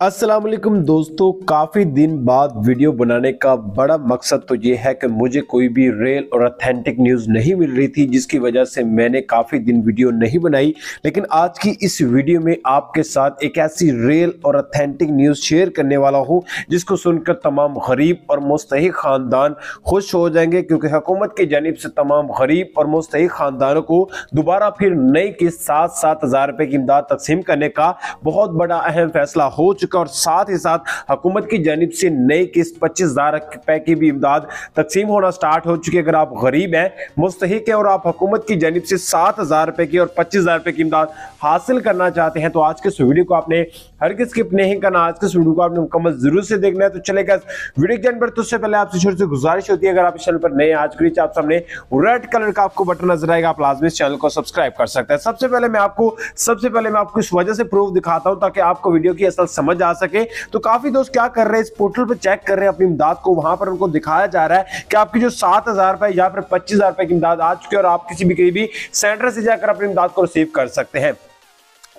अस्सलाम वालेकुम दोस्तों, काफ़ी दिन बाद वीडियो बनाने का बड़ा मकसद तो ये है कि मुझे कोई भी रियल और ऑथेंटिक न्यूज़ नहीं मिल रही थी, जिसकी वजह से मैंने काफ़ी दिन वीडियो नहीं बनाई। लेकिन आज की इस वीडियो में आपके साथ एक ऐसी रियल और ऑथेंटिक न्यूज़ शेयर करने वाला हूँ जिसको सुनकर तमाम गरीब और मुस्तहिक ख़ानदान खुश हो जाएंगे, क्योंकि हुकूमत की जानिब से तमाम गरीब और मुस्तहिक ख़ानदानों को दोबारा फिर नई किस्त 7,000 रुपये की इमदाद तकसीम करने का बहुत बड़ा अहम फैसला हो चुका, और साथ ही साथ हुकूमत की जानिब से नई किस्त 25,000 रुपए की भी इमदाद तकसीम होना स्टार्ट हो चुकी है। अगर आप गरीब हैं, मुस्तहिक हैं और आप हुकूमत की जानिब से 7,000 रुपए की और 25,000 रुपए की इमदाद हासिल करना चाहते हैं, तो आज के इस वीडियो को आपने हरगिज़ स्किप नहीं करना। आज के इस वीडियो को आपने मुकम्मल जरूर से देखना है। तो चलेगा वीडियो के अंदर, तो उससे पहले आपसे छोटी सी गुजारिश होती है, अगर आप इस चैनल पर नए आज के नीचे आप सामने रेड कलर का आपको बटन नजर आएगा, आप लाजमी इस चैनल को सब्सक्राइब कर सकते हैं। सबसे पहले मैं आपको इस वजह से प्रूफ दिखाता हूं ताकि आपको वीडियो की असल समझ आ सके। तो काफी दोस्त क्या कर रहे हैं, इस पोर्टल पे चेक कर रहे हैं अपनी इमदाद को, वहां पर उनको दिखाया जा रहा है कि आपकी जो 7,000 रुपए या फिर 25,000 रुपए की इमदाद आ चुकी है और आप किसी भी करीबी सेंटर से जाकर अपनी इमदाद को रिसीव कर सकते हैं।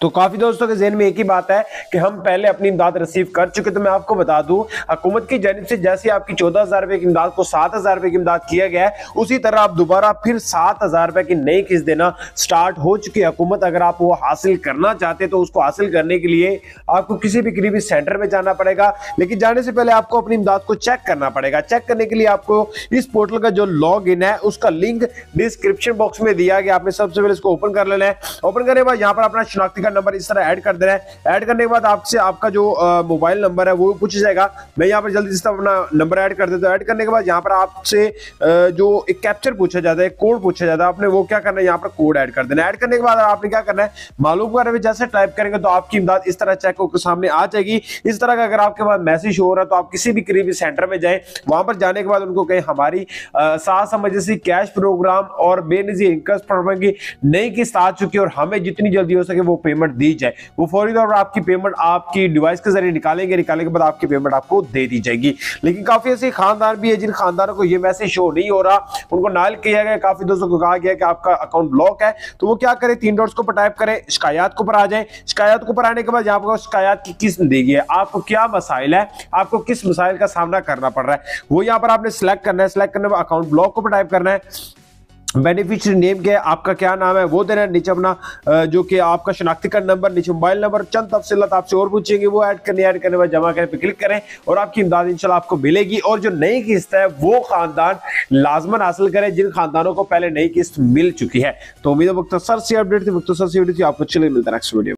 तो काफी दोस्तों के ज़हन में एक ही बात है कि हम पहले अपनी इमदाद रिसीव कर चुके। तो मैं आपको बता दूं, हुकूमत की जानिब से जैसे आपकी 14,000 रुपए की इमदाद को 7,000 रुपए की इमदाद किया गया है, उसी तरह आप दोबारा फिर 7,000 रुपए की नई किस्त देना स्टार्ट हो चुकी है हुकूमत। अगर आप वो हासिल करना चाहते हैं तो उसको हासिल करने के लिए आपको किसी भी करीबी सेंटर में जाना पड़ेगा, लेकिन जाने से पहले आपको अपनी इमदाद को चेक करना पड़ेगा। चेक करने के लिए आपको इस पोर्टल का जो लॉग इन है उसका लिंक डिस्क्रिप्शन बॉक्स में दिया गया। आपने सबसे पहले इसको ओपन कर लेना है। ओपन करने के बाद यहाँ पर अपना शनाख्ती नंबर इस तरह ऐड कर देना है। ऐड करने के बाद आपसे आपका जो मोबाइल नंबर है वो पूछा जाएगा। मैं यहाँ पर जल्दी से अपना नंबर ऐड कर देता हूँ। ऐड करने के बाद यहाँ पर आपसे जो एक कैप्चर पूछा जाता है, कोड पूछा जाता है, आपने वो क्या करना है, यहाँ पर कोड ऐड कर देना है। ऐड करने के बाद आपने क्या करना है, मालूम करने में जैसे टाइप करेंगे तो आपकी इमदाद इस तरह चेक होकर सामने आ जाएगी। इस तरह का अगर आपके पास मैसेज हो रहा है तो आप किसी भी करीबी सेंटर में जाएं, वहां पर जाने के बाद उनको कहें हमारी सात इमरजेंसी कैश प्रोग्राम और बेनजीर इंकम प्रोग्राम की नई किस्त आ चुकी है और हमें जितनी जल्दी हो सके वो पेमेंट दी जाए। वो फौरी तौर पर आपकी पेमेंट आपकी डिवाइस के जरिए निकालेंगे, निकालने के बाद आपकी पेमेंट आपको दे दी जाएगी। लेकिन काफी ऐसे खानदान भी है जिन खानदानों को ये मैसेज शो नहीं हो रहा, उनको नाल किया गया। काफी दोस्तों को कहा गया कि आपका अकाउंट ब्लॉक है, तो वो क्या करें, 3 डॉट्स को टाइप करें, शिकायत को ऊपर आ जाए। शिकायत को ऊपर आने के बाद यहाँ पर शिकायत की किस्म दी गई है, आपको क्या मसाइल है, आपको किस मसाइल का सामना करना पड़ रहा है, वो यहाँ पर आपने सिलेक्ट करना है। सिलेक्ट करने के बाद अकाउंट ब्लॉक को टाइप करना है। बेनिफिशियरी नेम क्या है, आपका क्या नाम है वो देना है। नीचे अपना जो कि आपका शनाख्ती कार्ड नंबर, नीचे मोबाइल नंबर, चंद तफसीलात आपसे और पूछेंगे, वो ऐड करने के बाद जमा करने पे क्लिक करें और आपकी इमदाद इंशाल्लाह आपको मिलेगी। और जो नई किस्त है वो खानदान लाजमन हासिल करें जिन खानदानों को पहले नई किस्त मिल चुकी है। तो उम्मीद है मुख्तसर सी अपडेट थी, मुख्तसर सी वीडियो थी। आपको चलिए मिलता है नेक्स्ट वीडियो।